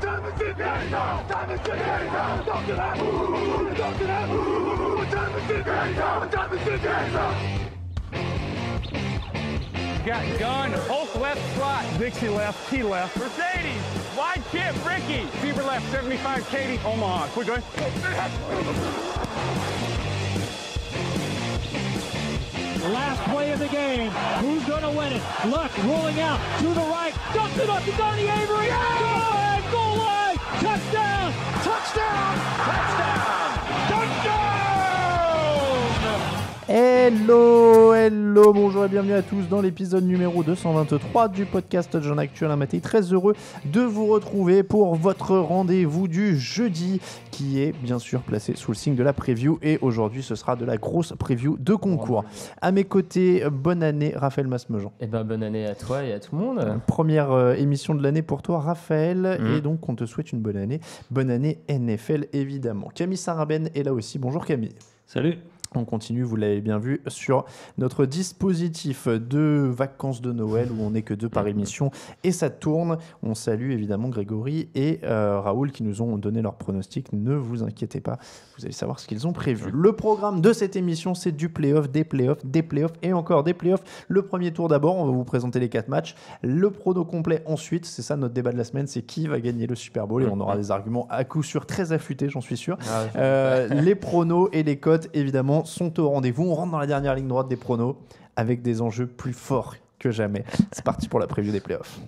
Got gun, Hulk left slot, Dixie left, T left, Mercedes, wide chip, Ricky, Fever left, 75, Katie, Omaha, quick going. Last play of the game, who's gonna win it? Luck rolling out to the right, dumps it up to Donnie Avery, go ahead, goal line, touchdown, touchdown, touchdown, touchdown! Hello, bonjour et bienvenue à tous dans l'épisode numéro 223 du podcast Jean Actuel Maté. Très heureux de vous retrouver pour votre rendez-vous du jeudi qui est bien sûr placé sous le signe de la preview, et aujourd'hui ce sera de la grosse preview de concours. À mes côtés, bonne année Raphaël Masmejean. Eh ben bonne année à toi et à tout le monde. Première émission de l'année pour toi Raphaël, et donc on te souhaite une bonne année NFL évidemment. Camille Saraben est là aussi, bonjour Camille. Salut. On continue, vous l'avez bien vu, sur notre dispositif de vacances de Noël où on n'est que deux par émission et ça tourne. On salue évidemment Grégory et Raoul qui nous ont donné leurs pronostics. Ne vous inquiétez pas, vous allez savoir ce qu'ils ont prévu. Le programme de cette émission, c'est du playoff, des playoffs et encore des playoffs. Le premier tour d'abord, on va vous présenter les 4 matchs. Le prono complet ensuite, c'est ça notre débat de la semaine, c'est qui va gagner le Super Bowl et on aura des arguments à coup sûr très affûtés, j'en suis sûr. Les pronos et les cotes évidemment sont au rendez-vous. On rentre dans la dernière ligne droite des pronos avec des enjeux plus forts que jamais. C'est parti pour la preview des playoffs.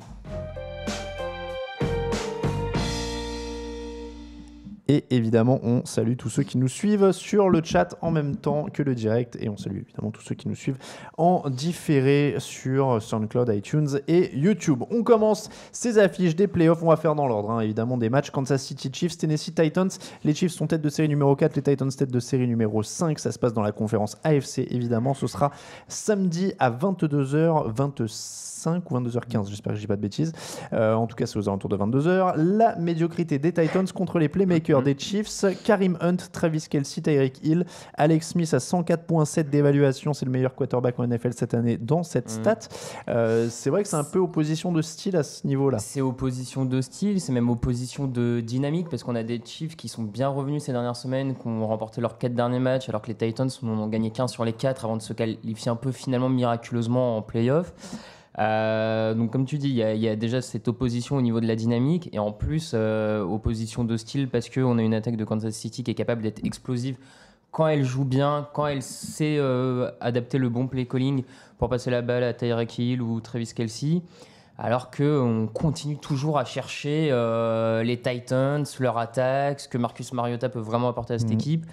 Et évidemment, on salue tous ceux qui nous suivent sur le chat en même temps que le direct. Et on salue évidemment tous ceux qui nous suivent en différé sur SoundCloud, iTunes et YouTube. On commence ces affiches des playoffs. On va faire dans l'ordre, évidemment, des matchs. Kansas City Chiefs, Tennessee Titans. Les Chiefs sont tête de série numéro 4, les Titans tête de série numéro 5. Ça se passe dans la conférence AFC, évidemment. Ce sera samedi à 22h25 ou 22h15. J'espère que je dis pas de bêtises. En tout cas, c'est aux alentours de 22h. La médiocrité des Titans contre les playmakers des Chiefs, Kareem Hunt, Travis Kelce, Tyreek Hill, Alex Smith à 104.7 d'évaluation, c'est le meilleur quarterback en NFL cette année dans cette stat. C'est vrai que c'est un peu opposition de style à ce niveau-là. C'est opposition de style, c'est même opposition de dynamique parce qu'on a des Chiefs qui sont bien revenus ces dernières semaines, qui ont remporté leurs 4 derniers matchs alors que les Titans n'en ont gagné qu'un sur les 4 avant de se qualifier un peu finalement miraculeusement en play-off. Donc comme tu dis, il y a déjà cette opposition au niveau de la dynamique et en plus opposition de style parce qu'on a une attaque de Kansas City qui est capable d'être explosive quand elle joue bien, quand elle sait adapter le bon play calling pour passer la balle à Tyreek Hill ou Travis Kelce, alors qu'on continue toujours à chercher les Titans, leur attaque, ce que Marcus Mariota peut vraiment apporter à cette équipe.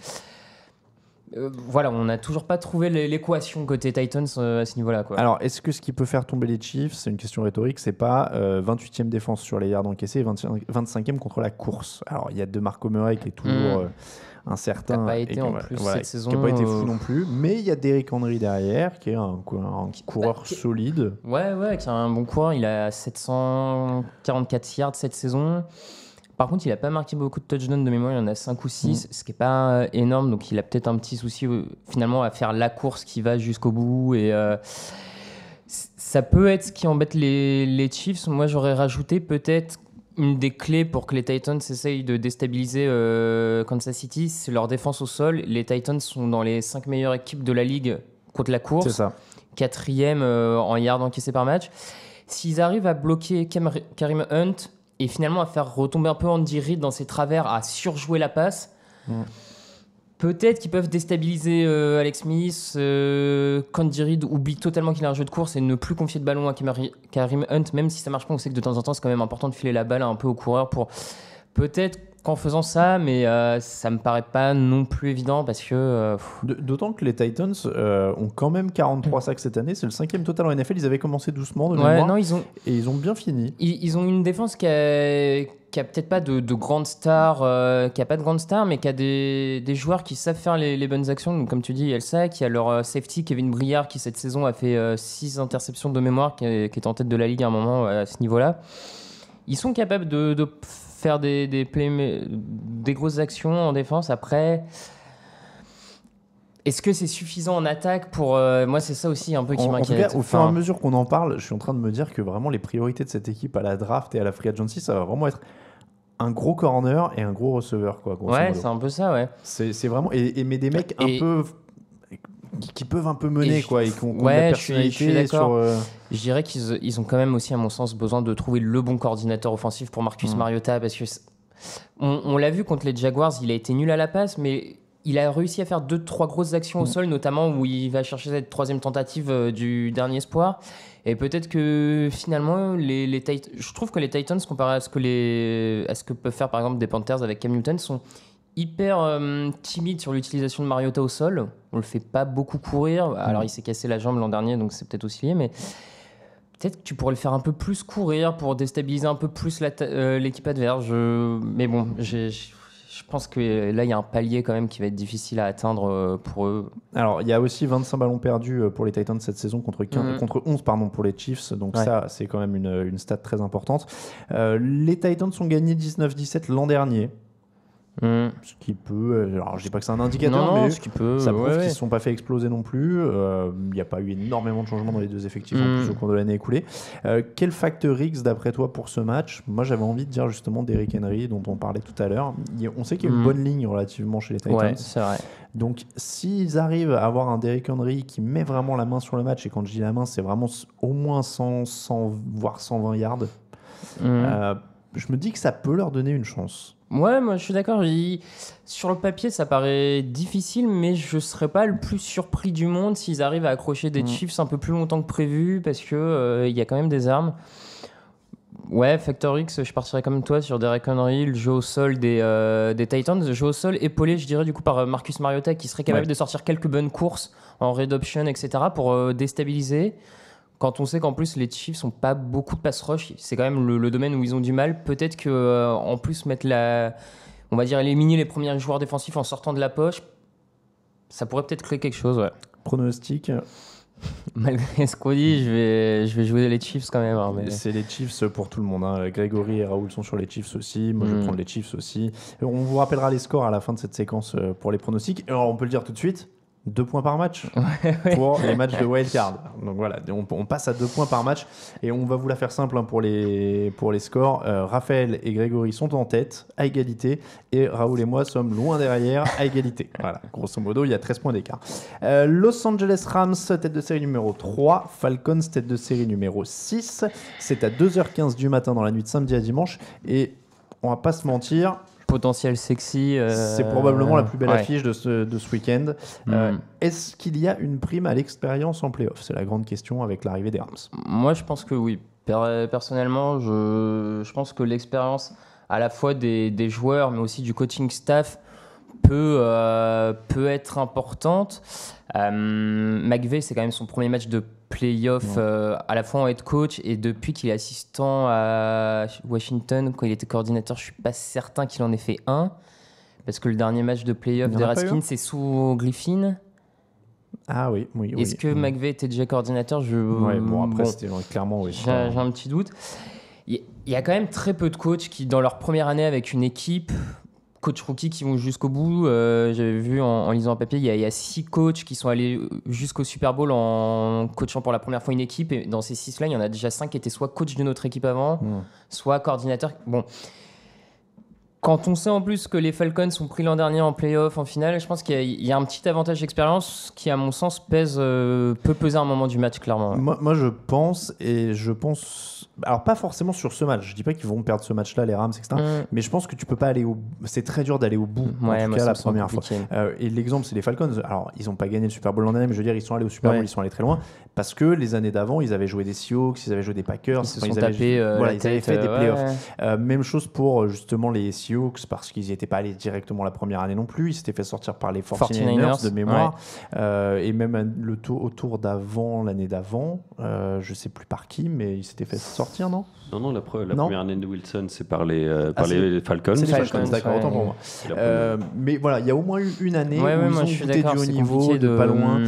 Voilà, on n'a toujours pas trouvé l'équation côté Titans à ce niveau-là, quoi. Alors, est-ce que ce qui peut faire tomber les Chiefs, c'est une question rhétorique, c'est pas 28e défense sur les yards encaissés et 25e contre la course? Alors, il y a DeMarco Murray qui est toujours incertain. Qui n'a pas été en plus cette saison. Qui n'a pas été fou non plus, mais il y a Derrick Henry derrière, qui est un coureur solide. Ouais, qui est un bon coureur. Il a 744 yards cette saison. Par contre, il n'a pas marqué beaucoup de touchdowns de mémoire, il y en a 5 ou 6, ce qui n'est pas énorme, donc il a peut-être un petit souci finalement à faire la course qui va jusqu'au bout. Et ça peut être ce qui embête les Chiefs. Moi, j'aurais rajouté peut-être une des clés pour que les Titans essayent de déstabiliser Kansas City, c'est leur défense au sol. Les Titans sont dans les 5 meilleures équipes de la ligue contre la course, c'est ça. 4e en yards encaissés par match. S'ils arrivent à bloquer Kareem Hunt, et finalement à faire retomber un peu Andy Reid dans ses travers, à surjouer la passe. Peut-être qu'ils peuvent déstabiliser Alex Smith, qu'Andy Reid oublie totalement qu'il a un jeu de course et ne plus confier de ballon à Kareem Hunt, même si ça marche pas, on sait que de temps en temps c'est quand même important de filer la balle un peu au coureur pour peut-être qu'en faisant ça, mais ça me paraît pas non plus évident parce que... D'autant que les Titans ont quand même 43 sacs cette année, c'est le 5e total en NFL, ils avaient commencé doucement de mémoire, non, et ils ont bien fini. Ils ont une défense qui a peut-être pas de grandes stars, qui a pas de grandes stars, mais qui a des joueurs qui savent faire les bonnes actions. Donc, comme tu dis, il y a le sac, il y a leur safety Kevin Briard qui cette saison a fait 6 interceptions de mémoire, qui est en tête de la ligue à un moment à ce niveau-là. Ils sont capables de faire des grosses actions en défense. Après, est-ce que c'est suffisant en attaque pour... moi, c'est ça aussi un peu qui m'inquiète. En tout cas, au fur et à mesure qu'on en parle, je suis en train de me dire que vraiment les priorités de cette équipe à la draft et à la free agency, ça va vraiment être un gros corner et un gros receveur, quoi. Grosso Ouais, modo. c'est un peu ça, ouais. C'est vraiment mais des mecs un peu qui peuvent un peu mener, quoi, et qui ont de la Ouais, personnalité. je suis d'accord. Sur, Je dirais qu'ils ont quand même aussi, à mon sens, besoin de trouver le bon coordinateur offensif pour Marcus Mariota, parce que on l'a vu contre les Jaguars, il a été nul à la passe, mais il a réussi à faire 2-3 grosses actions au sol, notamment où il va chercher cette troisième tentative du dernier espoir. Et peut-être que finalement, les Titans, je trouve que les Titans, comparé à ce que peuvent faire par exemple des Panthers avec Cam Newton, sont hyper timides sur l'utilisation de Mariota au sol. On le fait pas beaucoup courir. Alors il s'est cassé la jambe l'an dernier, donc c'est peut-être aussi lié, mais peut-être que tu pourrais le faire un peu plus courir pour déstabiliser un peu plus l'équipe adverse. Mais bon, je pense que là, il y a un palier quand même qui va être difficile à atteindre pour eux. Alors, il y a aussi 25 ballons perdus pour les Titans cette saison contre 11 pour les Chiefs. Donc ça, c'est quand même une stat très importante. Les Titans ont gagné 19-17 l'an dernier. Ce qui peut... alors, je dis pas que c'est un indicateur, mais ce qui peut, ça prouve qu'ils ne se sont pas fait exploser non plus. Il n'y a pas eu énormément de changements dans les deux effectifs en plus au cours de l'année écoulée. Quel facteur X, d'après toi, pour ce match? Moi, j'avais envie de dire justement Derrick Henry, dont on parlait tout à l'heure. On sait qu'il y a une bonne ligne relativement chez les Titans. Ouais, c'est vrai. Donc, s'ils arrivent à avoir un Derrick Henry qui met vraiment la main sur le match, et quand je dis la main, c'est vraiment au moins 100 voire 120 yards, je me dis que ça peut leur donner une chance. Ouais, moi je suis d'accord. Sur le papier, ça paraît difficile, mais je serais pas le plus surpris du monde s'ils arrivent à accrocher des Chiefs un peu plus longtemps que prévu, parce que y a quand même des armes. Ouais, Factor X, je partirais comme toi sur Derrick Henry, le jeu au sol des Titans, le jeu au sol épaulé, je dirais, du coup, par Marcus Mariota, qui serait capable de sortir quelques bonnes courses en red option, etc., pour déstabiliser. Quand on sait qu'en plus les Chiefs n'ont pas beaucoup de pass rush, c'est quand même le domaine où ils ont du mal. Peut-être qu'en plus on va dire éliminer les premiers joueurs défensifs en sortant de la poche, ça pourrait peut-être créer quelque chose. Ouais. Pronostic? Malgré ce qu'on dit, je vais jouer les Chiefs quand même. Mais... C'est les Chiefs pour tout le monde. Hein. Grégory et Raoul sont sur les Chiefs aussi. Moi, je vais prendre les Chiefs aussi. On vous rappellera les scores à la fin de cette séquence pour les pronostics. Alors, on peut le dire tout de suite. 2 points par match pour les matchs de wildcard. Donc voilà, on passe à 2 points par match et on va vous la faire simple pour les scores. Raphaël et Grégory sont en tête à égalité et Raoul et moi sommes loin derrière à égalité. Voilà, grosso modo, il y a 13 points d'écart. Los Angeles Rams, tête de série numéro 3. Falcons, tête de série numéro 6. C'est à 2h15 du matin dans la nuit de samedi à dimanche et on va pas se mentir, potentiel sexy. C'est probablement la plus belle affiche de ce week-end. Est-ce qu'il y a une prime à l'expérience en play-off? C'est la grande question avec l'arrivée des Rams. Moi, je pense que oui. Personnellement, je pense que l'expérience à la fois des joueurs, mais aussi du coaching staff, peut être importante. McVay, c'est quand même son premier match de play-off à la fois en head coach, et depuis qu'il est assistant à Washington, quand il était coordinateur, je suis pas certain qu'il en ait fait un, parce que le dernier match de play-off des Redskins, c'est sous Griffin. Ah oui. Est-ce que McVay était déjà coordinateur? C'était clairement, oui. J'ai un petit doute. Il y a quand même très peu de coachs qui, dans leur première année avec une équipe, coach rookie, qui vont jusqu'au bout. J'avais vu en lisant un papier, il y a 6 coachs qui sont allés jusqu'au Super Bowl en coachant pour la première fois une équipe, et dans ces 6-là, il y en a déjà 5 qui étaient soit coach de notre équipe avant, soit coordinateur. Bon. Quand on sait en plus que les Falcons ont pris l'an dernier en play-off, en finale, je pense qu'il y a un petit avantage d'expérience qui, à mon sens, peut peser à un moment du match, clairement. Moi, je pense, alors pas forcément sur ce match, je dis pas qu'ils vont perdre ce match-là, les Rams, etc. Mais je pense que tu peux pas aller c'est très dur d'aller au bout, en tout cas la première fois. Et l'exemple, c'est les Falcons. Alors, ils ont pas gagné le Super Bowl l'an dernier, mais je veux dire, ils sont allés au Super Bowl, ils sont allés très loin, parce que les années d'avant, ils avaient joué des Seahawks, ils avaient joué des Packers, ils avaient fait des playoffs. Même chose pour justement les Seahawks, parce qu'ils n'y étaient pas allés directement la première année non plus, ils s'étaient fait sortir par les 49ers de mémoire, et même au tour d'avant, l'année d'avant, je sais plus par qui, mais ils s'étaient fait sortir. Non, la première année de Wilson, c'est par les Falcons. C'est les Falcons, d'accord, autant pour moi. Mais voilà, il y a au moins eu une année où ils ont goûté du haut niveau, de pas loin.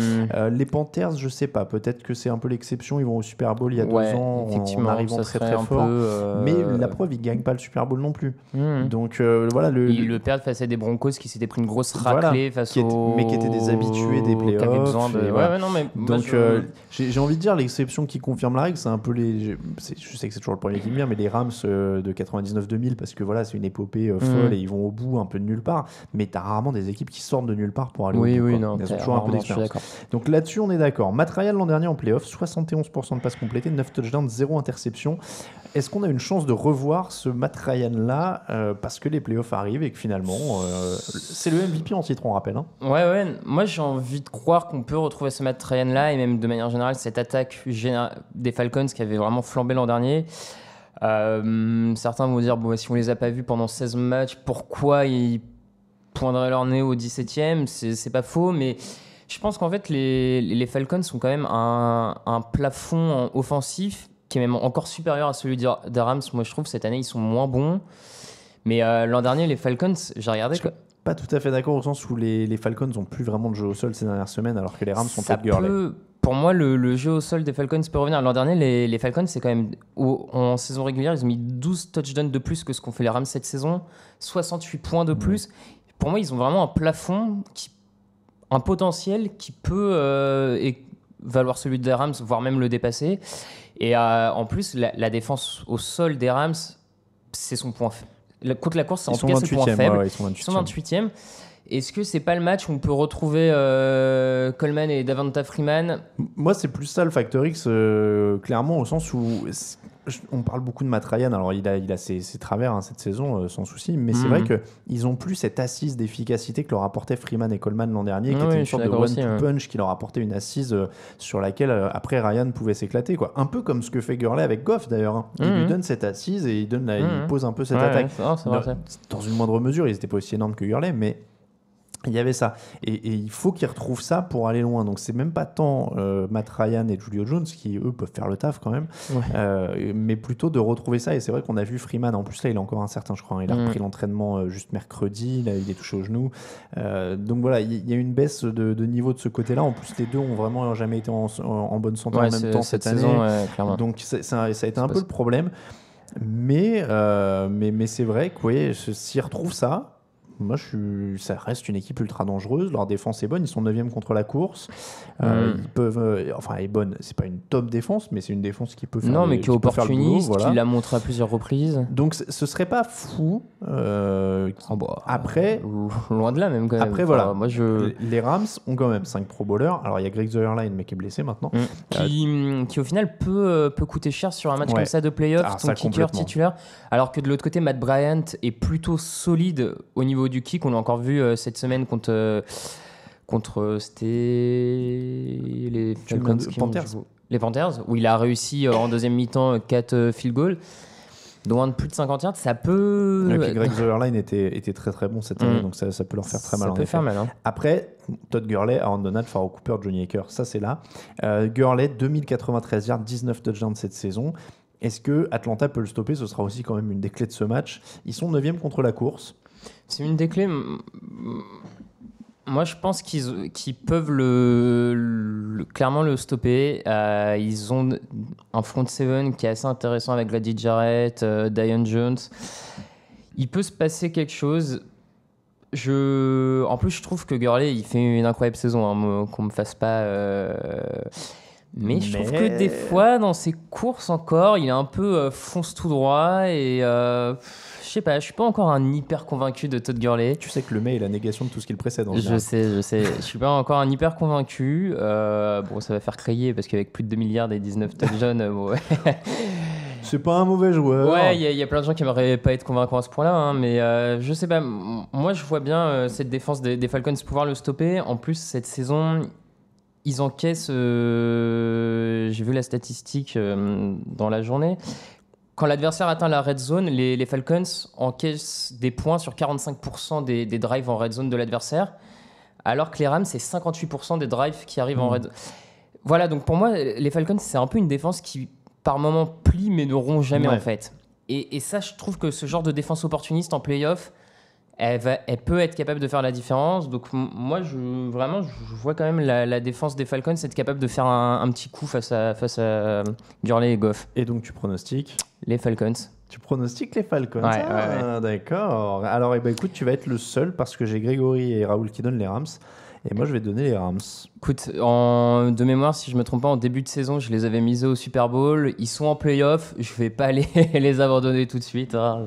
Les Panthers, je sais pas, peut-être que c'est un peu l'exception, ils vont au Super Bowl il y a 2 ans en arrivant très très fort. Mais la preuve, ils gagnent pas le Super Bowl non plus. Donc voilà, ils le perdent face à des Broncos qui s'étaient pris une grosse raclée mais qui étaient des habitués des playoffs. Donc j'ai envie de dire, l'exception qui confirme la règle, c'est un peu je sais que c'est toujours le premier qui me vient, mais les Rams de 99-2000, parce que voilà, c'est une épopée folle et ils vont au bout un peu de nulle part. Mais tu as rarement des équipes qui sortent de nulle part pour aller au bout. Oui, non, elles ont toujours un peu d'expérience. Donc là-dessus, on est d'accord. Matt Ryan l'an dernier en playoff, 71% de passes complétées, 9 touchdowns, 0 interception. Est-ce qu'on a une chance de revoir ce Matt Ryan-là parce que les playoffs arrivent et que finalement, c'est le MVP en titre, on rappelle. Hein. Ouais. Moi, j'ai envie de croire qu'on peut retrouver ce Matt Ryan-là et même de manière générale, cette attaque des Falcons qui avait vraiment flambé l'an dernier. Certains vont dire, si on les a pas vus pendant 16 matchs, pourquoi ils poindraient leur nez au 17e ? C'est pas faux, mais je pense qu'en fait, les Falcons sont quand même un plafond offensif qui est même encore supérieur à celui des Rams. Moi, je trouve cette année, ils sont moins bons. Mais l'an dernier, les Falcons, j'ai regardé... Je suis pas tout à fait d'accord au sens où les Falcons n'ont plus vraiment de jeu au sol ces dernières semaines, alors que les Rams sont Todd Gurley. Pour moi, le jeu au sol des Falcons peut revenir. L'an dernier, les Falcons, c'est quand même... En saison régulière, ils ont mis 12 touchdowns de plus que ce qu'ont fait les Rams cette saison. 68 points de plus. Pour moi, ils ont vraiment un plafond, un potentiel qui peut valoir celui des Rams, voire même le dépasser. Et en plus, la défense au sol des Rams, c'est son point faible. Contre la course, en tout cas, c'est le point faible. Ils sont 28e. Est-ce que c'est pas le match où on peut retrouver Coleman et Davante Freeman ? Moi, c'est plus ça le facteur X, clairement, au sens où on parle beaucoup de Matt Ryan. Alors, il a ses travers cette saison, sans souci, mais c'est vrai qu'ils n'ont plus cette assise d'efficacité que leur apportaient Freeman et Coleman l'an dernier, qui était une sorte de one-two punch qui leur apportait une assise sur laquelle, après, Ryan pouvait s'éclater, quoi. Un peu comme ce que fait Gurley avec Goff, d'ailleurs. Hein. Il lui donne cette assise et il pose un peu cette attaque. Dans une moindre mesure, ils n'étaient pas aussi énormes que Gurley, mais il y avait ça. Et il faut qu'ils retrouvent ça pour aller loin. Donc, c'est même pas tant Matt Ryan et Julio Jones qui, eux, peuvent faire le taf quand même, mais plutôt de retrouver ça. Et c'est vrai qu'on a vu Freeman. En plus, là, il est encore incertain, je crois. Il a repris l'entraînement juste mercredi. Là, il est touché au genou. Donc, voilà, il y a une baisse de niveau de ce côté-là. En plus, les deux ont vraiment jamais été en bonne santé en même temps cette année. Saison, donc, ça a été un peu le problème. Mais c'est vrai que s'ils retrouvent ça, moi, ça reste une équipe ultra dangereuse. Leur défense est bonne. Ils sont 9e contre la course. Ils peuvent, elle est bonne. C'est pas une top défense, mais c'est une défense qui peut faire. Non, mais qui est opportuniste, voilà. Qui l'a montré à plusieurs reprises. Donc, ce serait pas fou. Après, loin de là même. Quand même. Après, voilà. Moi, les Rams ont quand même 5 Pro Bowlers. Alors, il y a Greg Zuerlein, mais qui est blessé maintenant, qui au final peut coûter cher sur un match comme ça de playoff, ton kicker titulaire. Alors que de l'autre côté, Matt Bryant est plutôt solide au niveau du kick. On l'a encore vu cette semaine contre c'était les Panthers, où il a réussi en deuxième mi-temps 4 field goals, dont un de plus de 50 yards. Ça peut... Et puis Greg Zuerlein était très très bon cette année, donc ça peut leur faire très mal. Ça peut faire mal. Hein. Après, Todd Gurley, Aaron Donald, Pharoah Cooper, Johnny Hacker, ça c'est là. Gurley, 2093 yards, 19 touchdowns cette saison. Est-ce que Atlanta peut le stopper ? Ce sera aussi quand même une des clés de ce match. Ils sont 9e contre la course. C'est une des clés. Moi, je pense qu'ils peuvent clairement le stopper. Ils ont un front seven qui est assez intéressant avec Grady Jarrett, Dion Jones. Il peut se passer quelque chose. En plus, je trouve que Gurley, il fait une incroyable saison. Hein, qu'on me fasse pas... Mais je trouve que des fois, dans ses courses encore, il est un peu fonce tout droit et je sais pas, je suis pas encore un hyper convaincu de Todd Gurley. Tu sais que le mai est la négation de tout ce qu'il précède. Je sais, je suis pas encore un hyper convaincu. Bon, ça va faire crier parce qu'avec plus de 2 milliards et 19 touchdowns, c'est pas un mauvais joueur. Ouais, il y a plein de gens qui aimeraient pas être convaincants à ce point-là, hein, mais je sais pas. Moi, je vois bien cette défense des Falcons pouvoir le stopper. En plus, cette saison, ils encaissent, j'ai vu la statistique dans la journée, quand l'adversaire atteint la red zone, les Falcons encaissent des points sur 45% des drives en red zone de l'adversaire, alors que les Rams, c'est 58% des drives qui arrivent en red zone. Voilà, donc pour moi, les Falcons, c'est un peu une défense qui, par moments, plie, mais ne rompt jamais en fait. Et ça, je trouve que ce genre de défense opportuniste en play-off, elle peut être capable de faire la différence. Donc moi, je vois quand même la défense des Falcons être capable de faire un petit coup face à Gurley et Goff. Et donc tu pronostiques les Falcons. Tu pronostiques les Falcons. Ouais. D'accord. Alors écoute, tu vas être le seul parce que j'ai Grégory et Raoul qui donnent les Rams. Et moi, je vais donner les Rams. Écoute, de mémoire, si je me trompe pas, en début de saison, je les avais misés au Super Bowl. Ils sont en playoff. Je vais pas les abandonner tout de suite. Hein.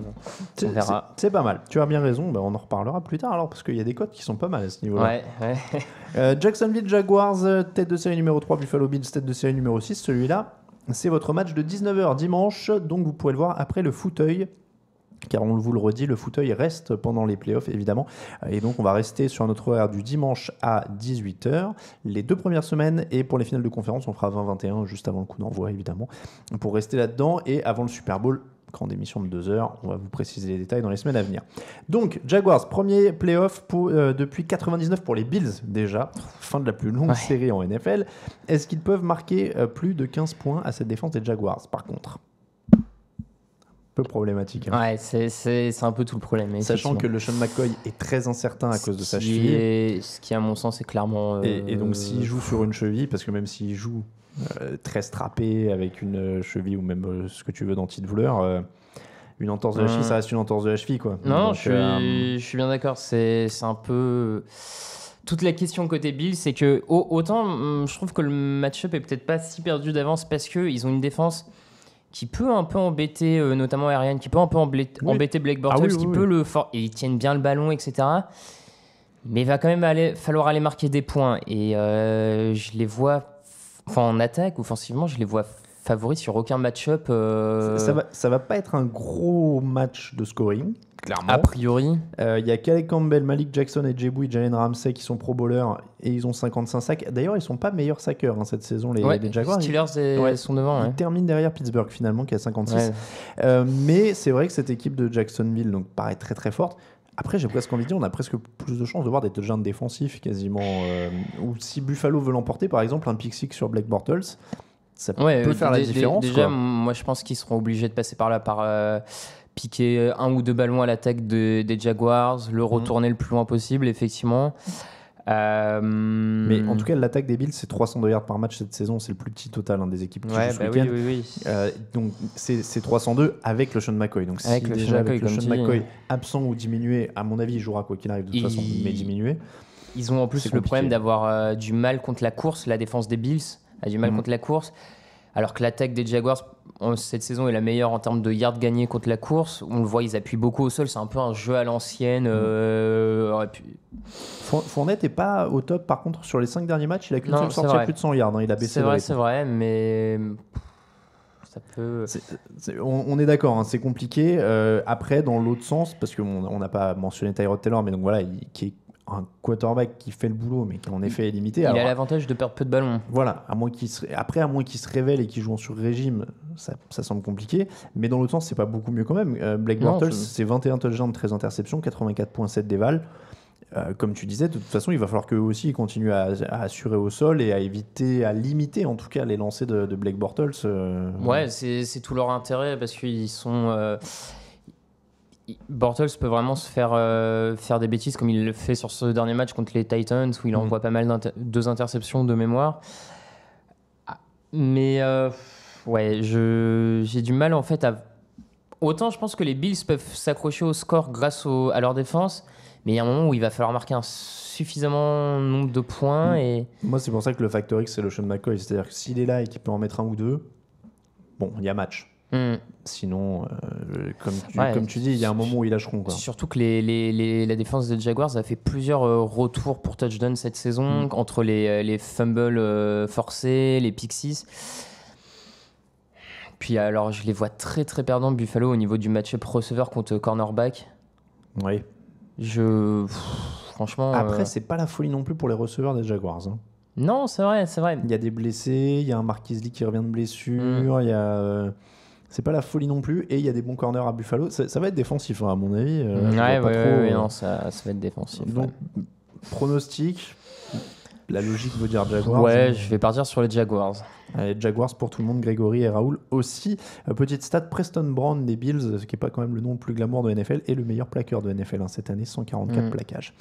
On verra. C'est pas mal. Tu as bien raison. On en reparlera plus tard alors, parce qu'il y a des cotes qui sont pas mal à ce niveau-là. Ouais. Jacksonville Jaguars, tête de série numéro 3, Buffalo Bills, tête de série numéro 6. Celui-là, c'est votre match de 19h dimanche. Donc, vous pouvez le voir après le fauteuil. Car on vous le redit, le fauteuil reste pendant les playoffs, évidemment. Et donc, on va rester sur notre horaire du dimanche à 18h, les 2 premières semaines. Et pour les finales de conférence, on fera 20-21, juste avant le coup d'envoi, évidemment, pour rester là-dedans. Et avant le Super Bowl, grande émission de 2 heures, on va vous préciser les détails dans les semaines à venir. Donc, Jaguars, premier playoff depuis 99 pour les Bills, déjà. Fin de la plus longue série en NFL. Est-ce qu'ils peuvent marquer plus de 15 points à cette défense des Jaguars, par contre ? Peu problématique. Hein. Ouais, c'est un peu tout le problème. Sachant que le Sean McCoy est très incertain à cause de sa cheville. Ce qui, à mon sens, est clairement... Et donc, s'il joue sur une cheville, parce que même s'il joue très strappé avec une cheville ou même ce que tu veux d'anti-douleur, une entorse de la cheville, ça reste une entorse de la cheville. Quoi. Non, donc, je suis bien d'accord. C'est un peu... Toute la question côté Bills, c'est que autant je trouve que le match-up est peut-être pas si perdu d'avance parce qu'ils ont une défense qui peut un peu embêter, notamment Ariane, qui peut un peu embêter Blake Bortles, peut et ils tiennent bien le ballon, etc. Mais il va quand même falloir aller marquer des points. Et je les vois, en attaque, offensivement, je les vois favoris sur aucun match-up. Ça va pas être un gros match de scoring, clairement. A priori. Il y a Calais Campbell, Malik Jackson et Jeboui, Jalen Ramsey qui sont pro bowlers et ils ont 55 sacs. D'ailleurs, ils sont pas meilleurs sackers cette saison, les Jaguars. Les Steelers sont devant. Ils terminent derrière Pittsburgh finalement qui a 56. Mais c'est vrai que cette équipe de Jacksonville paraît très très forte. Après, j'ai presque envie de dire, on a presque plus de chances de voir des touchdowns défensifs quasiment. Ou si Buffalo veut l'emporter, par exemple, un pick six sur Blake Bortles, ça peut faire la différence. Déjà, moi, je pense qu'ils seront obligés de passer par là, par piquer 1 ou 2 ballons à l'attaque des Jaguars, le retourner le plus loin possible, effectivement. Mais en tout cas, l'attaque des Bills, c'est 302 yards par match cette saison. C'est le plus petit total des équipes qui jouent ce week-end. Oui. Donc, c'est 302 avec le Sean McCoy. Donc, avec le Sean McCoy absent ou diminué, à mon avis, il jouera quoi qu'il arrive de toute façon, mais diminué. Ils ont en plus le problème d'avoir du mal contre la course. La défense des Bills a du mal contre la course. Alors que l'attaque des Jaguars, cette saison, est la meilleure en termes de yards gagnés contre la course. On le voit, ils appuient beaucoup au sol. C'est un peu un jeu à l'ancienne. Fournette n'est pas au top. Par contre, sur les 5 derniers matchs, il a qu'une seule sortie à plus de 100 yards. Il a baissé. C'est vrai, mais ça peut... On est d'accord, c'est compliqué. Après, dans l'autre sens, parce qu'on n'a pas mentionné Tyrod Taylor, mais donc voilà, qui est un quarterback qui fait le boulot, mais qui en effet est limité. Il a l'avantage de perdre peu de ballons. Voilà, à moins qu'il se révèle et qu'il joue en sur-régime, ça semble compliqué. Mais dans l'autre sens, c'est pas beaucoup mieux quand même. Blake Bortles, c'est 21 touchdowns, 13 interceptions, 84,7 déval. Comme tu disais, de toute façon, il va falloir qu'eux aussi ils continuent à assurer au sol et à limiter en tout cas les lancers de Blake Bortles. Ouais, c'est tout leur intérêt parce qu'ils sont... Bortles peut vraiment se faire des bêtises comme il le fait sur ce dernier match contre les Titans où il envoie pas mal 2 interceptions de mémoire. Mais j'ai du mal en fait à... Autant je pense que les Bills peuvent s'accrocher au score grâce à leur défense, mais il y a un moment où il va falloir marquer un suffisamment nombre de points. Et... Moi c'est pour ça que le factor X c'est le Sean McCoy, c'est-à-dire que s'il est là et qu'il peut en mettre 1 ou 2, bon, il y a match. Sinon, comme tu dis, il y a un moment où ils lâcheront. Quoi. Surtout que la défense des Jaguars a fait plusieurs retours pour touchdown cette saison, entre les fumbles forcés, les pick six. Puis alors, je les vois très très perdants, Buffalo, au niveau du match-up receveur contre cornerback. Oui. Franchement... Après, c'est pas la folie non plus pour les receveurs des Jaguars. Hein. Non, c'est vrai. Il y a des blessés, il y a un Marquise Lee qui revient de blessure, il y a... C'est pas la folie non plus, et il y a des bons corners à Buffalo. Ça va être défensif, à mon avis. Non, ça va être défensif. Donc, pronostic, la logique veut dire Jaguars. Ouais, je vais partir sur les Jaguars. Allez, Jaguars pour tout le monde, Grégory et Raoul aussi. Petite stat, Preston Brown des Bills, ce qui n'est pas quand même le nom le plus glamour de NFL, est le meilleur plaqueur de NFL cette année, 144 plaquages.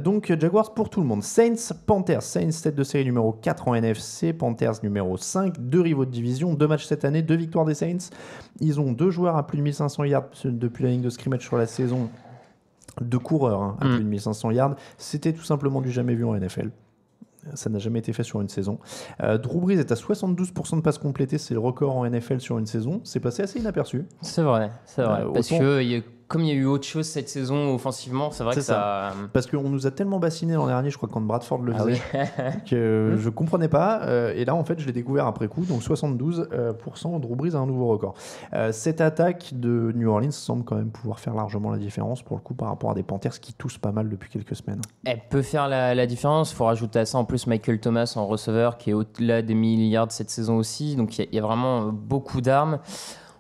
Donc Jaguars pour tout le monde. Saints, Panthers. Saints, tête de série numéro 4 en NFC, Panthers numéro 5, 2 rivaux de division, 2 matchs cette année, 2 victoires des Saints. Ils ont 2 joueurs à plus de 1500 yards depuis la ligne de scrimmage sur la saison. de coureurs à plus de 1500 yards. C'était tout simplement du jamais vu en NFL. Ça n'a jamais été fait sur une saison. Drew Brees est à 72% de passes complétées, c'est le record en NFL sur une saison. C'est passé assez inaperçu. C'est vrai. Parce que comme il y a eu autre chose cette saison offensivement, c'est vrai que ça... Parce qu'on nous a tellement bassiné l'an dernier, je crois, quand Bradford le faisait, que je comprenais pas. Et là, en fait, je l'ai découvert après coup. Donc 72%, Drew Brees a un nouveau record. Cette attaque de New Orleans semble quand même pouvoir faire largement la différence, pour le coup, par rapport à des Panthers qui toussent pas mal depuis quelques semaines. Elle peut faire la différence. Il faut rajouter à ça en plus Michael Thomas en receveur, qui est au-delà des 1000 yards cette saison aussi. Donc il y a vraiment beaucoup d'armes.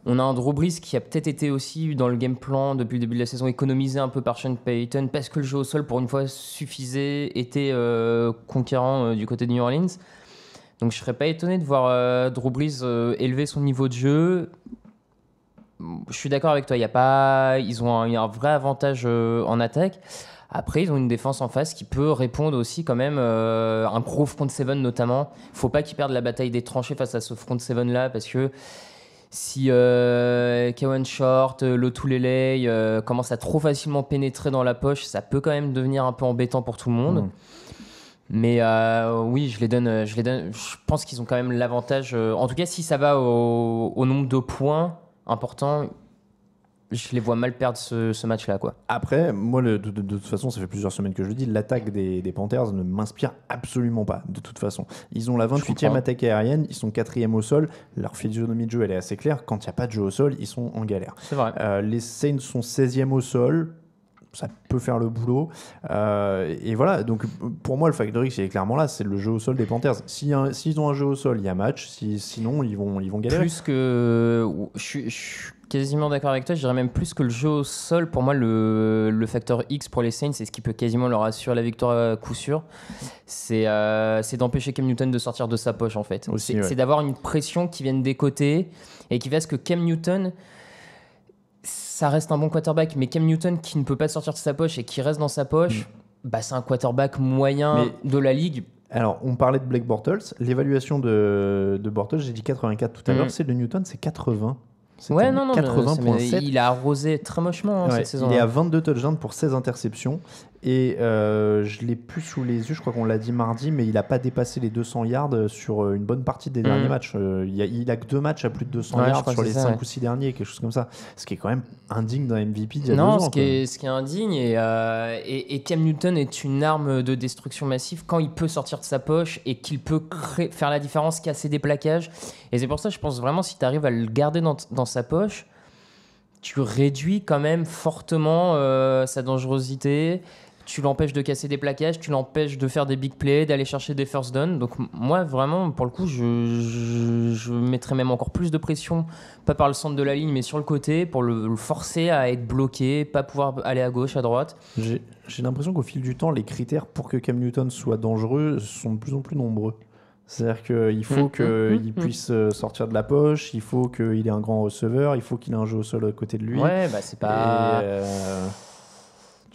On a un Drew Brees qui a peut-être été aussi dans le game plan depuis le début de la saison économisé un peu par Sean Payton parce que le jeu au sol pour une fois suffisait, était conquérant du côté de New Orleans. Donc je serais pas étonné de voir Drew Brees élever son niveau de jeu. Je suis d'accord avec toi, ils ont un vrai avantage en attaque. Après, ils ont une défense en face qui peut répondre aussi quand même un gros front seven notamment. Faut pas qu'ils perdent la bataille des tranchées face à ce front seven là parce que si Kawan Short, Lotulelei commence à trop facilement pénétrer dans la poche, ça peut quand même devenir un peu embêtant pour tout le monde. Mais oui, je les donne. Je pense qu'ils ont quand même l'avantage. En tout cas, si ça va au nombre de points importants, je les vois mal perdre ce match-là, quoi. Après, moi, de toute façon, ça fait plusieurs semaines que je le dis, l'attaque des Panthers ne m'inspire absolument pas, de toute façon. Ils ont la 28e attaque aérienne, ils sont 4e au sol, leur physionomie de jeu, elle est assez claire. Quand il n'y a pas de jeu au sol, ils sont en galère. C'est vrai. Les Saints sont 16e au sol, ça peut faire le boulot. Et voilà, donc pour moi, le factor X, il est clairement là, c'est le jeu au sol des Panthers. S'ils ont un jeu au sol, il y a match, sinon, ils vont galérer. Plus que... Je suis quasiment d'accord avec toi, je dirais même plus que le jeu au sol. Pour moi, le facteur X pour les Saints, c'est ce qui peut quasiment leur assurer la victoire à coup sûr. C'est d'empêcher Cam Newton de sortir de sa poche, en fait. Aussi, c'est d'avoir une pression qui vienne des côtés et qui fasse que Cam Newton... Ça reste un bon quarterback, mais Cam Newton qui ne peut pas sortir de sa poche et qui reste dans sa poche, c'est un quarterback moyen de la ligue. Alors, on parlait de Blake Bortles. L'évaluation de Bortles, j'ai dit 84 tout à l'heure, c'est de Newton, c'est 80. Ouais, non, 80.7. Il a arrosé très mochement cette saison. Il est à 22 touchdowns pour 16 interceptions. Et je l'ai plus sous les yeux, je crois qu'on l'a dit mardi, mais il n'a pas dépassé les 200 yards sur une bonne partie des derniers matchs. Il a que 2 matchs à plus de 200 yards sur les 5 ou 6 derniers, quelque chose comme ça. Ce qui est quand même indigne d'un MVP d'il y a 2 ans. Ce qui est indigne. Et Cam Newton est une arme de destruction massive quand il peut sortir de sa poche et qu'il peut faire la différence, casser des plaquages. Et c'est pour ça, je pense vraiment, si tu arrives à le garder dans sa poche, tu réduis quand même fortement sa dangerosité. Tu l'empêches de casser des plaquages, tu l'empêches de faire des big plays, d'aller chercher des first down. Donc moi, vraiment, pour le coup, je mettrais même encore plus de pression, pas par le centre de la ligne, mais sur le côté, pour le forcer à être bloqué, pas pouvoir aller à gauche, à droite. J'ai l'impression qu'au fil du temps, les critères pour que Cam Newton soit dangereux sont de plus en plus nombreux. C'est-à-dire qu'il faut qu'il puisse sortir de la poche, il faut qu'il ait un grand receveur, il faut qu'il ait un jeu au sol à côté de lui. Ouais, c'est pas...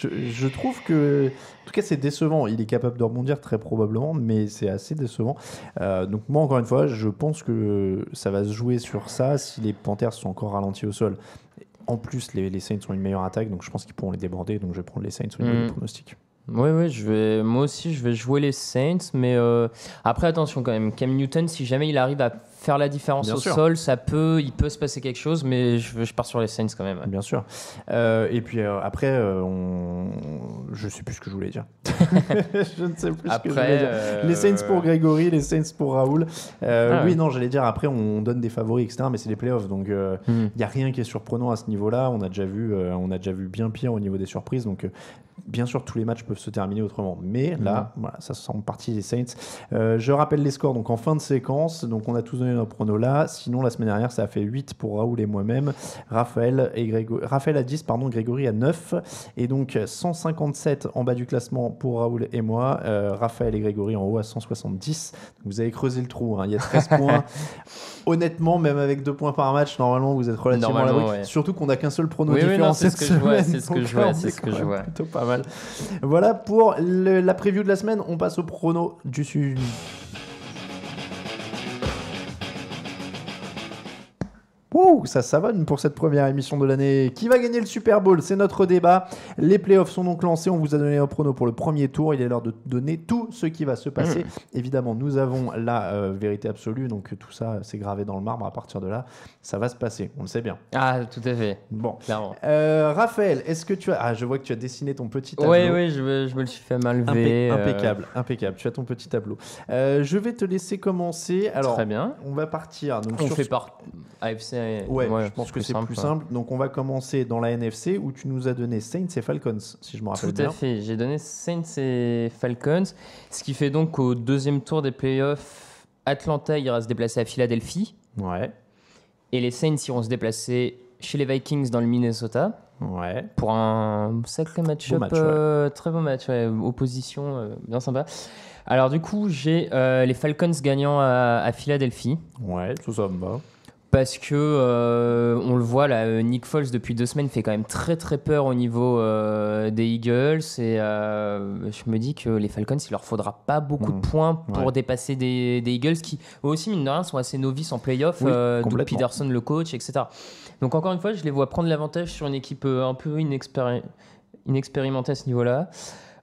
Je trouve que, en tout cas, c'est décevant. Il est capable de rebondir très probablement, mais c'est assez décevant. Donc moi, encore une fois, je pense que ça va se jouer sur ça si les Panthers sont encore ralentis au sol. En plus, les Saints ont une meilleure attaque, donc je pense qu'ils pourront les déborder. Donc je vais prendre les Saints au niveau du pronostic. Oui, moi aussi, je vais jouer les Saints, mais après, attention quand même. Cam Newton, si jamais il arrive à faire la différence sol, il peut se passer quelque chose, mais je pars sur les Saints quand même. Ouais. Bien sûr. Et puis après, je ne sais plus ce que je voulais dire. Je ne sais plus ce que je voulais dire. Les Saints pour Grégory, les Saints pour Raoul. Non, j'allais dire, après, on donne des favoris, etc., mais c'est les playoffs, donc il n'y a rien qui est surprenant à ce niveau-là. On a déjà vu bien pire au niveau des surprises, donc bien sûr, tous les matchs peuvent se terminer autrement. Mais là, voilà, ça semble partie des Saints. Je rappelle les scores donc en fin de séquence. Donc on a tous donné nos pronos là. Sinon, la semaine dernière, ça a fait 8 pour Raoul et moi-même. Raphaël à 10, Grégory à 9. Et donc 157 en bas du classement pour Raoul et moi. Raphaël et Grégory en haut à 170. Donc, vous avez creusé le trou. Il y a 13 points. Honnêtement, même avec 2 points par match, normalement, vous êtes relativement à l'abri. Ouais. Surtout qu'on n'a qu'un seul prono différent cette semaine. C'est ce que je vois. C'est ce que je vois. Plutôt pas mal. Voilà pour la preview de la semaine. On passe au prono du sud. Wow, ça savonne pour cette première émission de l'année. Qui va gagner le Super Bowl? C'est notre débat. Les playoffs sont donc lancés. On vous a donné un prono pour le premier tour. Il est l'heure de donner tout ce qui va se passer. Évidemment, nous avons la vérité absolue. Donc tout ça, c'est gravé dans le marbre. À partir de là, ça va se passer. On le sait bien. Ah, tout à fait. Bon. Clairement. Raphaël, est-ce que tu as... Ah, je vois que tu as dessiné ton petit tableau. Oui, je me le suis fait mal lever. Impeccable. Tu as ton petit tableau. Je vais te laisser commencer. Alors, très bien. On va partir. Donc, on fait par AFC. Ouais, je pense que c'est plus simple. Donc, on va commencer dans la NFC où tu nous as donné Saints et Falcons, si je me rappelle bien. Tout à fait. J'ai donné Saints et Falcons. Ce qui fait donc qu'au deuxième tour des playoffs, Atlanta ira se déplacer à Philadelphie. Ouais. Et les Saints iront se déplacer chez les Vikings dans le Minnesota. Ouais. Pour un sacré match-up. Très beau match. Opposition bien sympa. Alors, du coup, j'ai les Falcons gagnant à Philadelphie. Ouais, ça me va. Parce que on le voit là, Nick Foles depuis 2 semaines fait quand même très très peur au niveau des Eagles et je me dis que les Falcons il leur faudra pas beaucoup de points pour dépasser des Eagles qui eux aussi mine de rien sont assez novices en playoff, Doug Peterson le coach, etc. Donc encore une fois je les vois prendre l'avantage sur une équipe un peu inexpérimentée à ce niveau-là.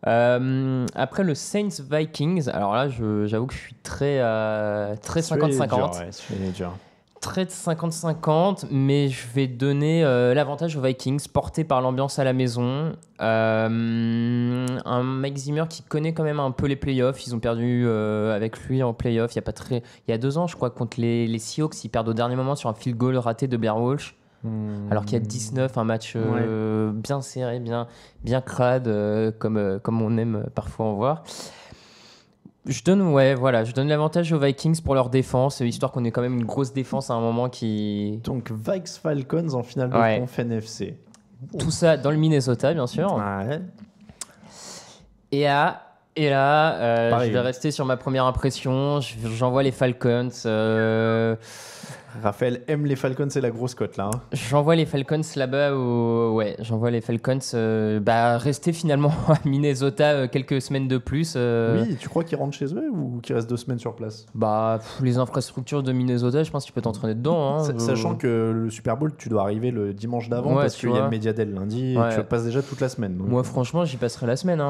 Après le Saints Vikings, alors là j'avoue que je suis très 50-50. C'est dur. Très de 50-50, mais je vais donner l'avantage aux Vikings, porté par l'ambiance à la maison. Un Mike Zimmer qui connaît quand même un peu les playoffs. Ils ont perdu avec lui en playoffs il y a 2 ans, je crois, contre les Seahawks. Ils perdent au dernier moment sur un field goal raté de Blair Walsh. Alors qu'il y a 19, un match bien serré, bien crade, comme on aime parfois en voir. Je donne l'avantage aux Vikings pour leur défense, histoire qu'on ait quand même une grosse défense à un moment qui... Donc Vikes Falcons en finale de conf NFC. Tout ça dans le Minnesota, bien sûr. Ouais. Et là, je vais rester sur ma première impression. J'envoie les Falcons. Raphaël aime les Falcons, c'est la grosse cote là. J'envoie les Falcons là-bas. J'envoie les Falcons rester finalement à Minnesota quelques semaines de plus. Oui, tu crois qu'ils rentrent chez eux ou qu'ils restent 2 semaines sur place? Les infrastructures de Minnesota, je pense que tu peux t'entraîner dedans. Sachant que le Super Bowl, tu dois arriver le dimanche d'avant parce qu'il y a le Media Day le lundi et tu passes déjà toute la semaine. Donc... Moi, franchement, j'y passerai la semaine.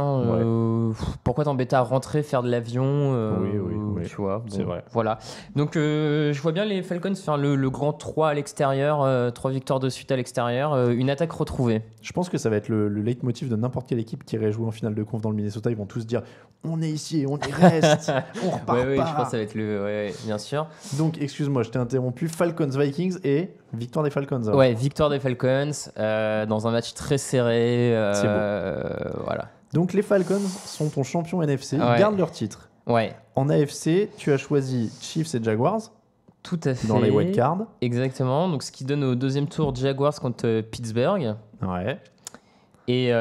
Pourquoi t'embêter à rentrer, faire de l'avion Oui, tu vois, c'est vrai. Voilà. Donc, je vois bien les Falcons faire le grand 3 à l'extérieur, 3 victoires de suite à l'extérieur, une attaque retrouvée. Je pense que ça va être le leitmotiv de n'importe quelle équipe qui irait jouer en finale de conf dans le Minnesota. Ils vont tous dire on est ici, on y reste, on repart pas. Oui, je pense que ça va être bien sûr. Donc, excuse-moi, je t'ai interrompu. Falcons Vikings et victoire des Falcons. Alors. Ouais, victoire des Falcons dans un match très serré. C'est beau. Voilà. Donc, les Falcons sont ton champion NFC. Ils gardent leur titre. Ouais. En AFC, tu as choisi Chiefs et Jaguars. Tout à fait. Dans les wildcards. Exactement. Donc, ce qui donne au deuxième tour Jaguars contre Pittsburgh. Ouais. Et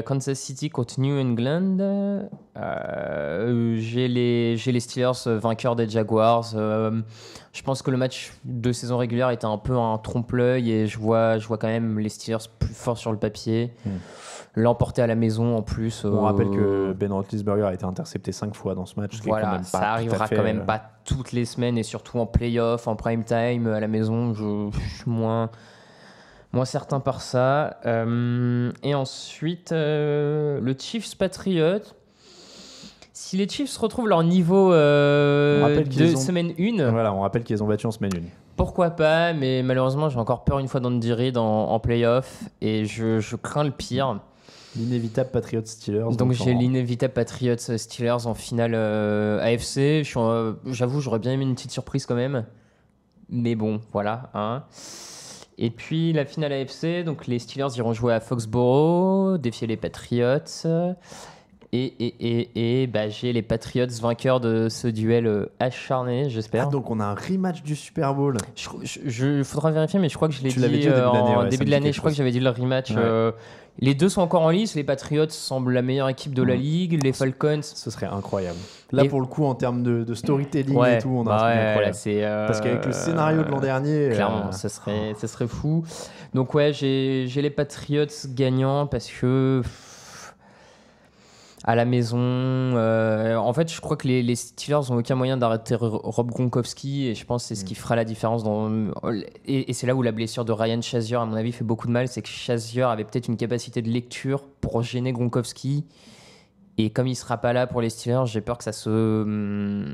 Kansas City contre New England. J'ai les Steelers vainqueurs des Jaguars. Je pense que le match de saison régulière était un peu un trompe-l'œil et je vois quand même les Steelers plus forts sur le papier. L'emporter à la maison en plus. On rappelle que Ben Roethlisberger a été intercepté 5 fois dans ce match. Voilà, quand même ça arrivera quand même pas toutes les semaines et surtout en play-off, en prime time, à la maison. Je suis moins certain par ça. Et ensuite, le Chiefs Patriots. Si les Chiefs retrouvent leur niveau de semaine 1... Voilà, on rappelle qu'ils ont battu en semaine 1. Pourquoi pas, mais malheureusement, j'ai encore peur une fois d'Andy Reid en play-off et je crains le pire. L'inévitable Patriots-Steelers. Donc j'ai l'inévitable Patriots-Steelers en finale AFC. J'avoue, j'aurais bien aimé une petite surprise quand même. Mais bon, voilà. Et puis la finale AFC, donc les Steelers iront jouer à Foxborough, défier les Patriots. Et j'ai les Patriots vainqueurs de ce duel acharné, j'espère. Donc on a un rematch du Super Bowl. Faudra vérifier, mais je crois que je l'ai dit en début de l'année. Je crois que j'avais dit le rematch. Ouais. Les deux sont encore en lice. Les Patriots semblent la meilleure équipe de la ligue. Les Falcons. Ce serait incroyable. Là, pour le coup, en termes de storytelling et tout, on a un truc incroyable. Parce qu'avec le scénario de l'an dernier. Clairement, ça serait fou. Donc, j'ai les Patriots gagnants parce que. À la maison, en fait, je crois que les Steelers n'ont aucun moyen d'arrêter Rob Gronkowski et je pense que c'est ce qui fera la différence. Et c'est là où la blessure de Ryan Shazier, à mon avis, fait beaucoup de mal. C'est que Shazier avait peut-être une capacité de lecture pour gêner Gronkowski. Et comme il ne sera pas là pour les Steelers, j'ai peur que ça se...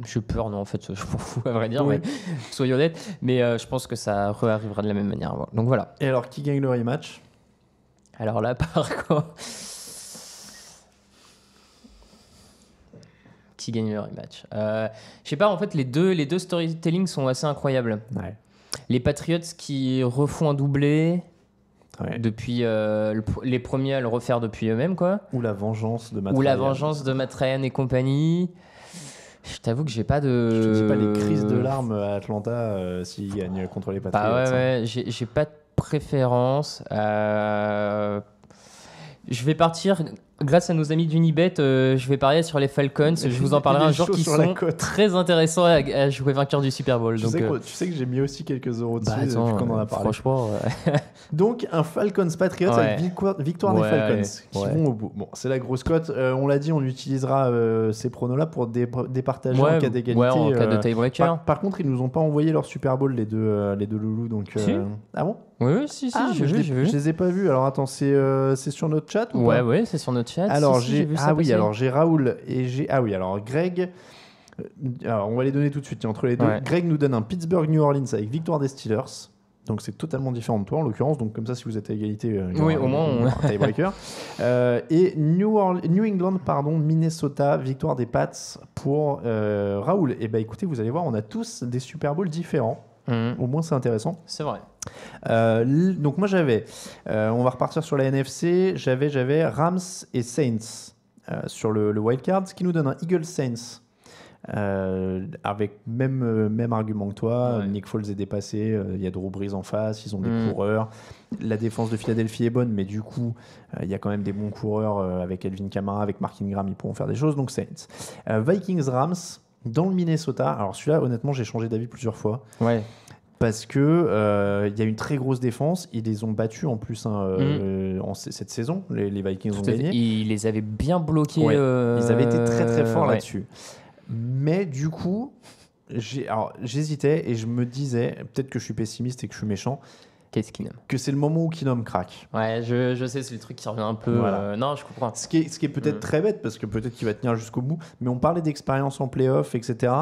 J'ai peur, non, en fait, je m'en fous, à vrai dire, Oui. mais soyons honnêtes. Mais je pense que ça arrivera de la même manière. Donc voilà. Et alors, qui gagne le rematch? Alors là, par contre... Qui gagne le rematch. Je sais pas, en fait, les deux storytelling sont assez incroyables. Ouais. Les Patriots qui refont un doublé Ouais. depuis les premiers à le refaire depuis eux-mêmes, quoi. Ou la vengeance de Matt Ou la Ryan. vengeance de Matt Ryan et compagnie. Je t'avoue que j'ai pas de... Je te dis pas les crises de larmes à Atlanta s'ils gagnent contre les Patriots. Bah ouais, j'ai pas de préférence. Je vais partir, grâce à nos amis d'Unibet, je vais parier sur les Falcons. Je vous en parlerai un jour qui sont très intéressants à jouer vainqueur du Super Bowl. Tu sais que j'ai mis aussi quelques euros dessus depuis qu'on en a parlé. Franchement, Donc un Falcons Patriots avec victoire des Falcons qui vont au bout. Bon, c'est la grosse cote. On l'a dit, on utilisera ces pronos-là pour départager en cas d'égalité. Ouais, en cas de tiebreaker. Par contre, ils nous ont pas envoyé leur Super Bowl, les deux loulous. Donc, si. Ah bon? Oui, si, j'ai vu. Je les ai pas vus. Alors attends, c'est sur notre chat ou pas? Ouais, c'est sur notre chat. Alors j'ai vu ça passer. alors j'ai Raoul et j'ai alors Greg. Alors on va les donner tout de suite entre les deux. Ouais. Greg nous donne un Pittsburgh New Orleans avec victoire des Steelers. Donc c'est totalement différent de toi en l'occurrence. Donc comme ça, si vous êtes à égalité, oui, au moins on... un tiebreaker. Et New England, Minnesota, victoire des Pats pour Raoul. Et écoutez, vous allez voir, on a tous des Super Bowls différents. Au moins c'est intéressant. C'est vrai. Donc moi j'avais, on va repartir sur la NFC, j'avais Rams et Saints sur le wildcard, ce qui nous donne un Eagles Saints avec même argument que toi. Ouais. Nick Foles est dépassé, il y a Drew Brees en face, ils ont des coureurs, la défense de Philadelphie est bonne, mais du coup il y a quand même des bons coureurs avec Alvin Kamara, avec Mark Ingram, ils pourront faire des choses. Donc Saints. Vikings Rams dans le Minnesota. Alors celui-là, honnêtement, j'ai changé d'avis plusieurs fois. Ouais. Parce que y a une très grosse défense. Ils les ont battus en plus cette saison. Les Vikings ont gagné. Ils les avaient bien bloqués. Ouais. Ils avaient été très très forts là-dessus. Mais du coup, j'hésitais et je me disais, peut-être que je suis pessimiste et que je suis méchant, Qu'est-ce Keenum que c'est le moment où Keenum craque. Ouais, je sais, c'est le truc qui revient un peu. Voilà. Non, je comprends. Ce qui est peut-être très bête, parce que peut-être qu'il va tenir jusqu'au bout. Mais on parlait d'expérience en play-off, etc.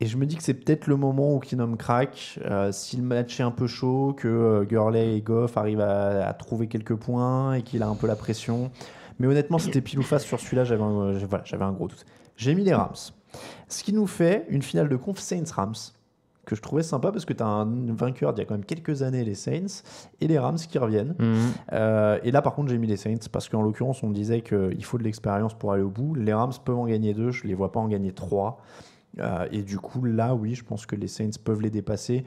Et je me dis que c'est peut-être le moment où Keenum craque, si le match est un peu chaud, que Gurley et Goff arrivent à trouver quelques points et qu'il a un peu la pression. Mais honnêtement, c'était pile ou face sur celui-là, j'avais un gros doute. J'ai mis les Rams. Ce qui nous fait une finale de conf Saints-Rams, que je trouvais sympa parce que tu as un vainqueur d'il y a quand même quelques années, les Saints, et les Rams qui reviennent. Et là, par contre, j'ai mis les Saints parce qu'en l'occurrence, on me disait qu'il faut de l'expérience pour aller au bout. Les Rams peuvent en gagner 2, je ne les vois pas en gagner 3. Et du coup, là, oui, je pense que les Saints peuvent les dépasser.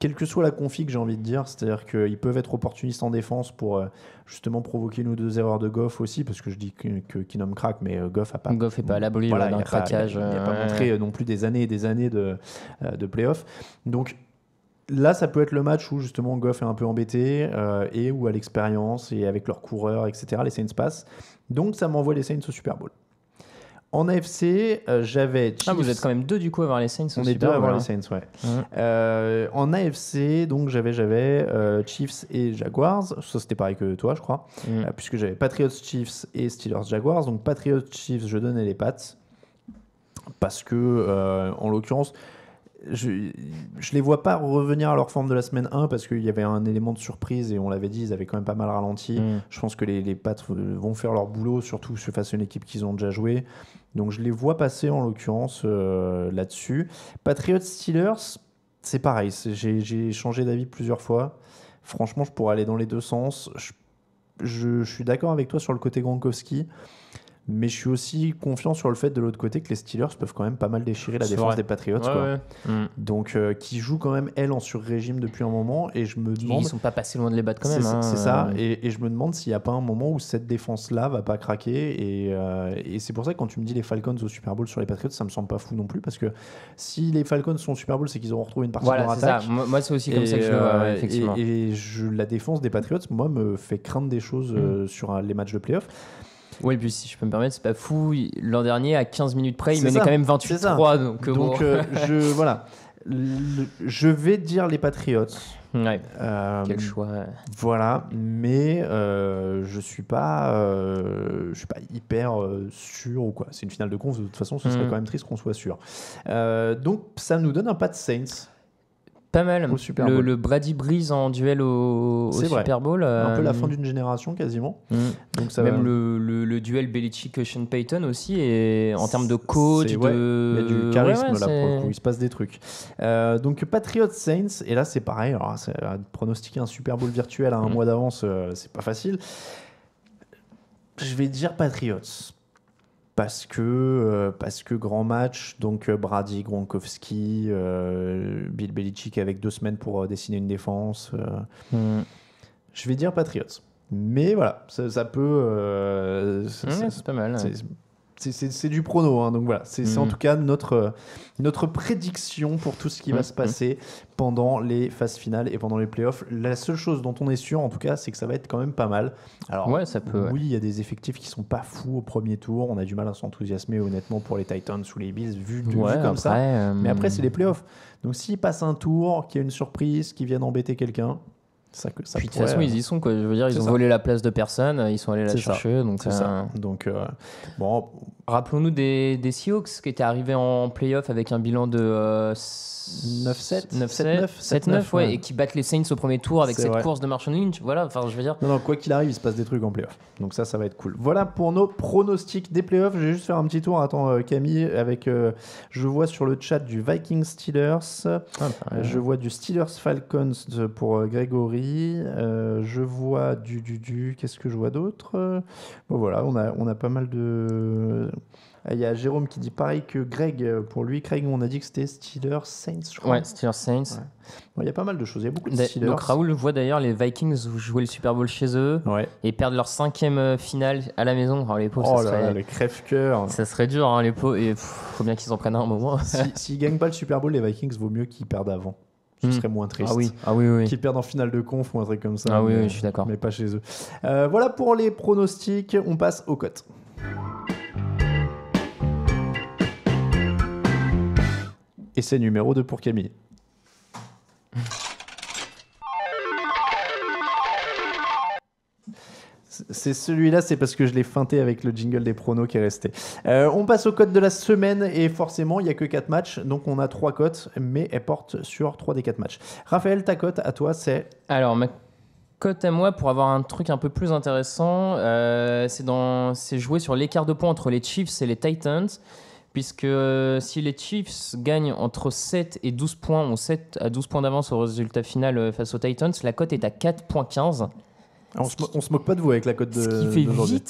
Quelle que soit la config, j'ai envie de dire, c'est-à-dire qu'ils peuvent être opportunistes en défense pour justement provoquer une ou deux erreurs de Goff aussi, parce que je dis que Keenum craque, mais Goff n'est pas à l'abri d'un craquage. Il n'a pas montré non plus des années et des années de play-off. Donc là, ça peut être le match où justement Goff est un peu embêté et où à l'expérience et avec leurs coureurs, etc., les Saints passent. Donc ça m'envoie les Saints au Super Bowl. En AFC, j'avais Chiefs. Vous êtes quand même deux du coup à avoir les Saints. On est deux à avoir les Saints, ouais. En AFC, donc j'avais Chiefs et Jaguars. Ça c'était pareil que toi, je crois, puisque j'avais Patriots, Chiefs et Steelers, Jaguars. Donc Patriots, Chiefs, je donnais les Pats parce que, en l'occurrence, je les vois pas revenir à leur forme de la semaine 1 parce qu'il y avait un élément de surprise et on l'avait dit, ils avaient quand même pas mal ralenti. Je pense que les Pats vont faire leur boulot, surtout face à une équipe qu'ils ont déjà joué. Donc je les vois passer en l'occurrence là-dessus. Patriots Steelers, c'est pareil, j'ai changé d'avis plusieurs fois. Franchement, je pourrais aller dans les deux sens. Je suis d'accord avec toi sur le côté Gronkowski. Mais je suis aussi confiant sur le fait de l'autre côté que les Steelers peuvent quand même pas mal déchirer la défense des Patriots. Donc, qui jouent quand même, elles, en sur-régime depuis un moment. Et je me demande. Ils sont pas passés loin de les battre quand même. C'est ça. Et je me demande s'il n'y a pas un moment où cette défense-là va pas craquer. Et c'est pour ça que quand tu me dis les Falcons au Super Bowl sur les Patriots, ça me semble pas fou non plus. Parce que si les Falcons sont au Super Bowl, c'est qu'ils auront retrouvé une partie de leur attaque. Ça. Moi, c'est aussi comme ça que je le vois, effectivement. Et la défense des Patriots, moi, me fait craindre des choses sur les matchs de playoff. Oui, et puis si je peux me permettre, c'est pas fou. L'an dernier, à 15 minutes près, il C'est menait ça. quand même C'est ça. 28-3. Donc, bon. Voilà. Je vais dire les Patriots. Ouais. Quel choix. Voilà, mais je suis pas hyper sûr ou quoi. C'est une finale de conf, de toute façon, ce serait quand même triste qu'on soit sûr. Donc ça nous donne un pas de Saints. Pas mal. Au Super Bowl. Le Brady Breeze en duel au C'est vrai. Super Bowl. Un peu la fin d'une génération quasiment. Donc ça Même va... le duel Belichick-Sean Payton aussi, et en termes de coach, il y a du charisme là pour le coup, il se passe des trucs. Donc Patriots Saints, et là c'est pareil, alors, pronostiquer un Super Bowl virtuel à un mois d'avance, c'est pas facile. Je vais dire Patriots. Parce que grand match, donc Brady, Gronkowski, Bill Belichick avec 2 semaines pour dessiner une défense. Je vais dire Patriots. Mais voilà, ça peut... c'est pas mal. C'est du prono, hein, donc voilà. C'est en tout cas notre prédiction pour tout ce qui va se passer pendant les phases finales et pendant les playoffs. La seule chose dont on est sûr, en tout cas, c'est que ça va être quand même pas mal. Alors, ça peut, oui, il y a des effectifs qui sont pas fous au premier tour. On a du mal à s'enthousiasmer, honnêtement, pour les Titans ou les Bills, vu comme ça. Mais après, c'est les playoffs. Donc, s'ils passent un tour, qu'il y a une surprise, qu'ils viennent embêter quelqu'un... Puis de toute façon, ils y sont, quoi. Je veux dire, ils ont volé la place de personne, ils sont allés la chercher. Donc, c'est ça. Donc, bon. Rappelons-nous des Seahawks qui étaient arrivés en playoff avec un bilan de 7-9, ouais, et qui battent les Saints au premier tour avec cette course de Marshawn Lynch. Voilà, enfin, je veux dire. Non, quoi qu'il arrive, il se passe des trucs en playoff. Donc, ça va être cool. Voilà pour nos pronostics des playoffs. Je vais juste faire un petit tour. Attends, Camille, avec. Je vois sur le chat du Vikings Steelers. Je vois du Steelers Falcons pour Grégory. Je vois du qu'est-ce que je vois d'autre? Bon, voilà, on a pas mal de. Il y a Jérôme qui dit pareil que Greg. Pour lui, Craig, on a dit que c'était Steelers Saints, je crois. Ouais, Steelers Saints. Ouais. Bon, il y a pas mal de choses. Il y a beaucoup de Steelers. Donc Raoul voit d'ailleurs les Vikings jouer le Super Bowl chez eux et perdre leur 5e finale à la maison. Alors, les pauvres, ça serait... le crève-cœur. Ça serait dur, hein, les pauvres. Et faut bien qu'ils en prennent un moment. S'ils gagnent pas le Super Bowl, les Vikings, vaut mieux qu'ils perdent avant. Ce serait moins triste. Ah oui. Qu'ils perdent en finale de conf ou un truc comme ça. Ah oui, je suis d'accord. Mais pas chez eux. Voilà pour les pronostics. On passe aux cotes. Et c'est numéro 2 pour Camille. C'est celui-là, c'est parce que je l'ai feinté avec le jingle des pronos qui est resté. On passe au code de la semaine et forcément, il n'y a que 4 matchs. Donc, on a 3 cotes, mais elles portent sur 3 des 4 matchs. Raphaël, ta cote à toi, c'est... Alors, ma cote à moi, pour avoir un truc un peu plus intéressant, c'est jouer sur l'écart de points entre les Chiefs et les Titans. Puisque si les Chiefs gagnent entre 7 et 12 points, ou 7 à 12 points d'avance au résultat final face aux Titans, la cote est à 4,15. On se moque pas de vous avec la cote de. Ce qui fait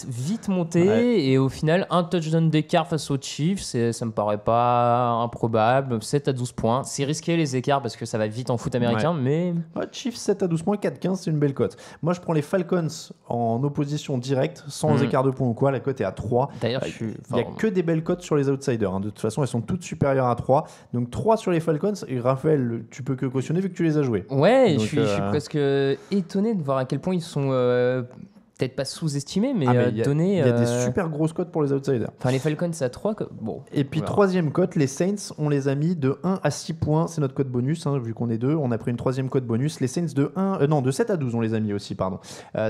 vite monter, et au final, un touchdown d'écart face aux Chiefs, ça me paraît pas improbable. 7 à 12 points. C'est risqué les écarts parce que ça va vite en foot américain, mais. Chiefs 7 à 12 points, 4,15, c'est une belle cote. Moi, je prends les Falcons en opposition directe, sans écart de points ou quoi. La cote est à 3. D'ailleurs, il n'y a que des belles cotes sur les outsiders. Hein. De toute façon, elles sont toutes supérieures à 3. Donc 3 sur les Falcons. Et Raphaël, tu peux que cautionner vu que tu les as joués. Ouais, donc, je suis presque étonné de voir à quel point ils sont peut-être pas sous-estimés, mais donnés. Il y a des super grosses cotes pour les outsiders. Enfin, les Falcons, c'est à 3. Bon, et puis, troisième cote, les Saints, on les a mis de 1 à 6 points. C'est notre cote bonus, hein, vu qu'on est 2. On a pris une troisième cote bonus. Les Saints de 7 à 12, on les a mis aussi, pardon.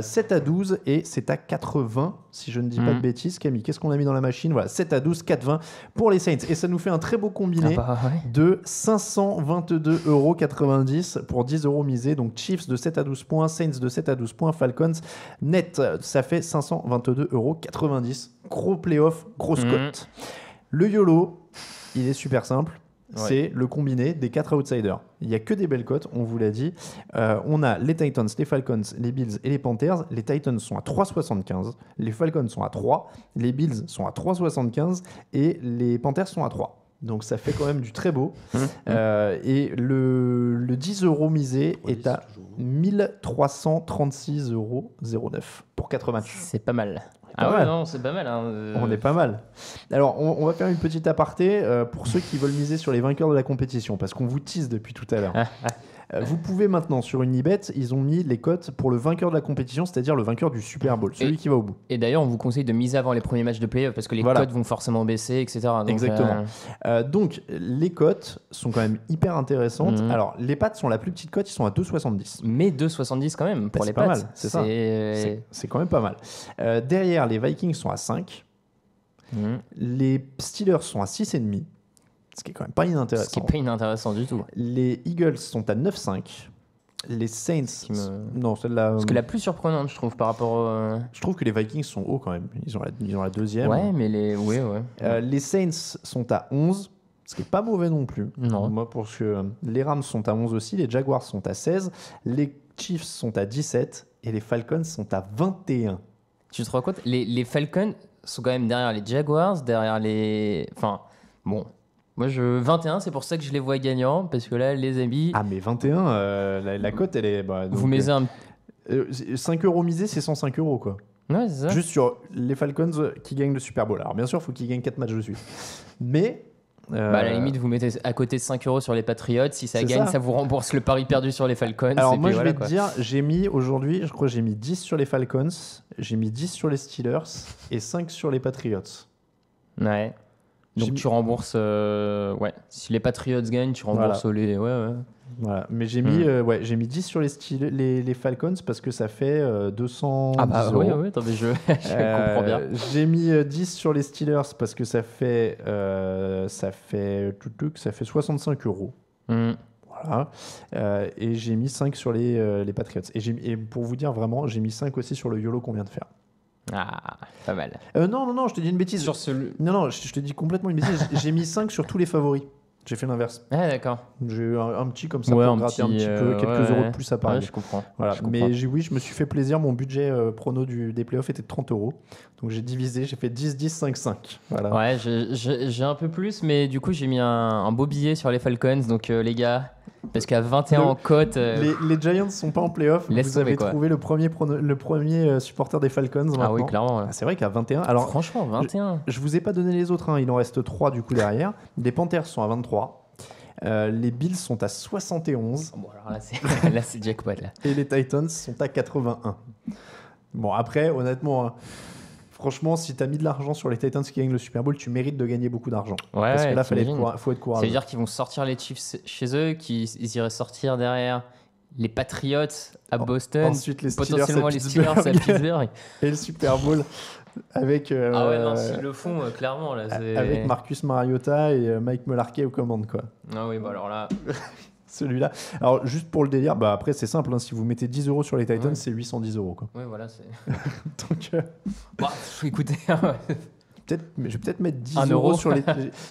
7 à 12, et c'est à 4,20, si je ne dis pas de bêtises. Camille, qu'est-ce qu'on a mis dans la machine? Voilà, 7 à 12, 4,20 pour les Saints. Et ça nous fait un très beau combiné de 522,90 € pour 10 € misés. Donc, Chiefs de 7 à 12 points, Saints de 7 à 12 points, Falcons net. Ça fait 522,90 €. Gros playoff, grosse cote. Le YOLO, il est super simple. C'est le combiné des 4 outsiders. Il n'y a que des belles cotes, on vous l'a dit. On a les Titans, les Falcons, les Bills et les Panthers. Les Titans sont à 3,75. Les Falcons sont à 3. Les Bills sont à 3,75. Et les Panthers sont à 3. Donc ça fait quand même du très beau. Et le 10 € misé est à 1336,09 € pour 4 matchs. C'est pas mal. Non, c'est pas mal. Hein. On est pas mal. Alors, on va faire une petite aparté pour ceux qui veulent miser sur les vainqueurs de la compétition, parce qu'on vous tease depuis tout à l'heure. Vous pouvez maintenant, sur Unibet, ils ont mis les cotes pour le vainqueur de la compétition, c'est-à-dire le vainqueur du Super Bowl, celui qui va au bout. Et d'ailleurs, on vous conseille de miser avant les premiers matchs de play-off parce que les cotes vont forcément baisser, etc. Donc, exactement. Donc, les cotes sont quand même hyper intéressantes. Alors, les Pats sont la plus petite cote, ils sont à 2,70. Mais 2,70 quand même pour les Pats. Pats. C'est ça. C'est quand même pas mal. Derrière, les Vikings sont à 5. Les Steelers sont à 6,5. Ce qui est quand même pas inintéressant. Ce qui est pas inintéressant du tout. Les Eagles sont à 9,5. Les Saints... Non, celle-là... Parce que la plus surprenante, je trouve, par rapport... Je trouve que les Vikings sont hauts quand même. Ils ont la deuxième. Ouais, mais les... Ouais. Les Saints sont à 11. Ce qui est pas mauvais non plus. Non. Moi, pour que les Rams sont à 11 aussi. Les Jaguars sont à 16. Les Chiefs sont à 17. Et les Falcons sont à 21. Tu te rends compte ? Les Falcons sont quand même derrière les Jaguars, derrière les... Enfin, bon... Moi, 21, c'est pour ça que je les vois gagnants, parce que là, les amis... Ah, mais 21, la cote, elle est... donc, vous misez un... 5 euros misés, c'est 105 euros, quoi. Ouais, c'est ça. Juste sur les Falcons qui gagnent le Super Bowl. Alors, bien sûr, il faut qu'ils gagnent 4 matchs de suite. Mais... à la limite, vous mettez à côté 5 euros sur les Patriots. Si ça gagne, ça vous rembourse le pari perdu sur les Falcons. Alors, moi, je vais te dire, j'ai mis aujourd'hui, je crois que j'ai mis 10 sur les Falcons, j'ai mis 10 sur les Steelers et 5 sur les Patriots. Ouais. Donc tu rembourses, si les Patriots gagnent, tu rembourses les... Ouais. Voilà. Mais j'ai mis, j'ai mis 10 sur les Falcons parce que ça fait 200 Ah bah euros. Oui, attends, mais je comprends bien. J'ai mis 10 sur les Steelers parce que ça fait 65 euros. Voilà. Et j'ai mis 5 sur les Patriots. Et pour vous dire vraiment, j'ai mis 5 aussi sur le YOLO qu'on vient de faire. Ah, pas mal. Non, je te dis une bêtise. Non, je te dis complètement une bêtise. J'ai mis 5 sur tous les favoris. J'ai fait l'inverse. Ah, d'accord. J'ai eu un petit comme ça pour gratter un petit peu, quelques euros de plus à Paris. Ouais, je comprends. Voilà. Je comprends. Mais je me suis fait plaisir. Mon budget prono des playoffs était de 30 euros. Donc j'ai divisé, j'ai fait 10, 10, 5, 5. Voilà. Ouais, j'ai un peu plus, mais du coup, j'ai mis un beau billet sur les Falcons. Donc, les gars, parce qu'à 21 en cote. Les Giants ne sont pas en playoff. Vous avez trouvé le premier supporter des Falcons. Maintenant. Ah oui, clairement. Ouais. C'est vrai qu'à 21. Alors, franchement, 21. Je vous ai pas donné les autres. Il en reste 3 du coup derrière. Les Panthers sont à 23. Les Bills sont à 71. Bon, alors là, c'est jackpot. Là. Et les Titans sont à 81. Bon, après, honnêtement, franchement, si tu as mis de l'argent sur les Titans qui gagnent le Super Bowl, tu mérites de gagner beaucoup d'argent. Ouais, parce que là, faut être courageux. Ça veut dire qu'ils vont sortir les Chiefs chez eux, qu'ils iraient sortir derrière les Patriots à Boston, ensuite les Steelers potentiellement les Steelers à Pittsburgh. Et le Super Bowl avec... ah ouais, non, s'ils le font, clairement. Là, avec Marcus Mariota et Mike Mularkey aux commandes, quoi. Ah oui, bah alors là... Celui-là. Alors, juste pour le délire, après, c'est simple. Si vous mettez 10 euros sur les Titans, c'est 810 euros, quoi. Oui, voilà, c'est... Donc... écoutez... Je vais peut-être mettre 10 euros sur les.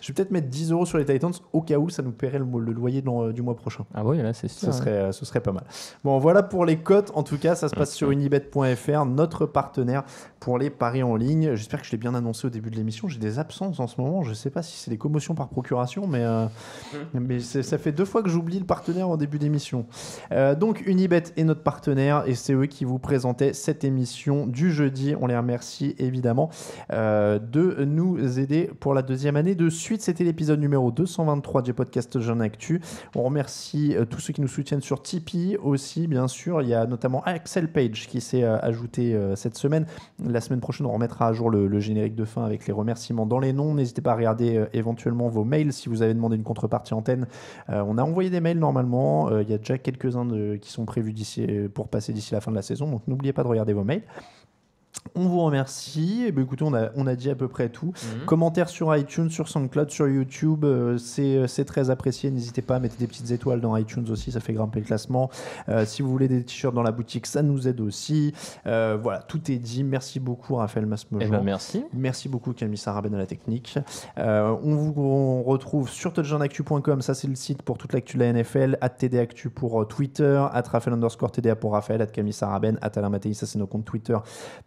Je vais peut-être mettre 10 euros sur les Titans au cas où ça nous paierait le loyer du mois prochain. Ah oui, là c'est sûr. Ce serait pas mal. Bon, voilà pour les cotes. En tout cas, ça se passe sur unibet.fr, notre partenaire pour les paris en ligne. J'espère que je l'ai bien annoncé au début de l'émission. J'ai des absences en ce moment. Je sais pas si c'est des commotions par procuration, mais ça fait 2 fois que j'oublie le partenaire en début d'émission. Donc Unibet est notre partenaire et c'est eux qui vous présentaient cette émission du jeudi. On les remercie évidemment de nous aider pour la 2e année de suite. C'était l'épisode numéro 223 du podcast Jeune Actu. On remercie tous ceux qui nous soutiennent sur Tipeee aussi, bien sûr. Il y a notamment Axel Page qui s'est ajouté cette semaine. La semaine prochaine, on remettra à jour le générique de fin avec les remerciements dans les noms. N'hésitez pas à regarder éventuellement vos mails si vous avez demandé une contrepartie antenne. On a envoyé des mails normalement. Il y a déjà quelques-uns qui sont prévus pour passer d'ici la fin de la saison. Donc n'oubliez pas de regarder vos mails. On vous remercie. Écoutez, on a dit à peu près tout. Commentaires sur iTunes, sur SoundCloud, sur YouTube, c'est très apprécié. N'hésitez pas à mettre des petites étoiles dans iTunes aussi, ça fait grimper le classement. Si vous voulez des t-shirts dans la boutique, ça nous aide aussi. Voilà, tout est dit. Merci beaucoup Raphaël Masmejean. Merci. Merci beaucoup Camille Sarabène à la technique. On retrouve sur touchdownactu.com, ça c'est le site pour toute l'actu de la NFL, @tdactu pour Twitter, @Raphaël_TDA pour Raphaël, @Camille Sarabène, @Alain Mattei, ça c'est nos comptes Twitter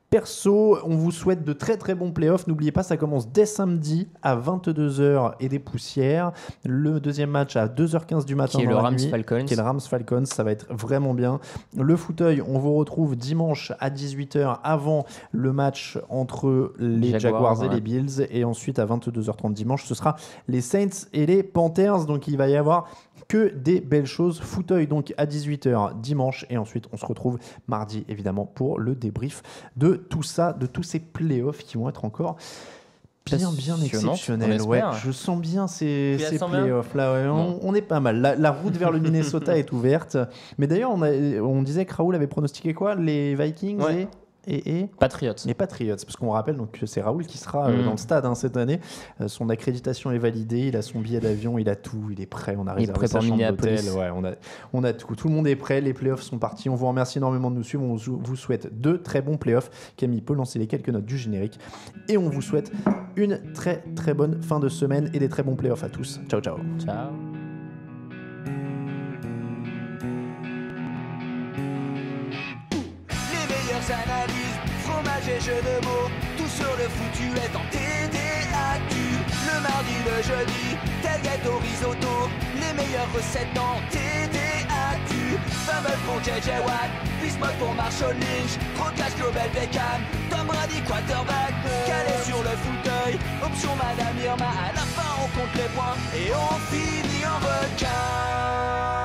perso. On vous souhaite de très très bons playoffs. N'oubliez pas, ça commence dès samedi à 22h et des poussières. Le deuxième match à 2h15 du matin. Qui est le Rams-Falcons. Qui est le Rams-Falcons. Ça va être vraiment bien. Le fauteuil, on vous retrouve dimanche à 18h avant le match entre les Jaguars et les Bills. Et ensuite à 22h30 dimanche, ce sera les Saints et les Panthers. Donc il va y avoir que des belles choses. Fauteuil donc à 18h dimanche et ensuite on se retrouve mardi évidemment pour le débrief de tout ça, de tous ces playoffs qui vont être encore bien exceptionnels. Ouais, je sens bien ces playoffs là. Ouais, on est pas mal. La route vers le Minnesota est ouverte. Mais d'ailleurs, on disait que Raoul avait pronostiqué quoi? Les Vikings et Patriots. Les Patriots, parce qu'on rappelle donc que c'est Raoul qui sera dans le stade cette année. Son accréditation est validée, il a son billet d'avion, il a tout, il est prêt. On a réservé sa chambre d'hôtel. Ouais, on a tout. Tout le monde est prêt, les playoffs sont partis. On vous remercie énormément de nous suivre. On vous souhaite de très bons playoffs. Camille peut lancer les quelques notes du générique. Et on vous souhaite une très très bonne fin de semaine et des très bons playoffs à tous. Ciao, ciao. Ciao. Analyse, fromage et jeux de mots, tout sur le foutu est en TDAQ. Le mardi, le jeudi, tailgate au risotto, les meilleures recettes en TDAQ. Fumble pour JJ Watt, Bismuth pour Marshall Lynch, Rocklash Global Beckham, Tom Brady quarterback, calé sur le fauteuil, option Madame Irma, à la fin on compte les points et on finit en requin.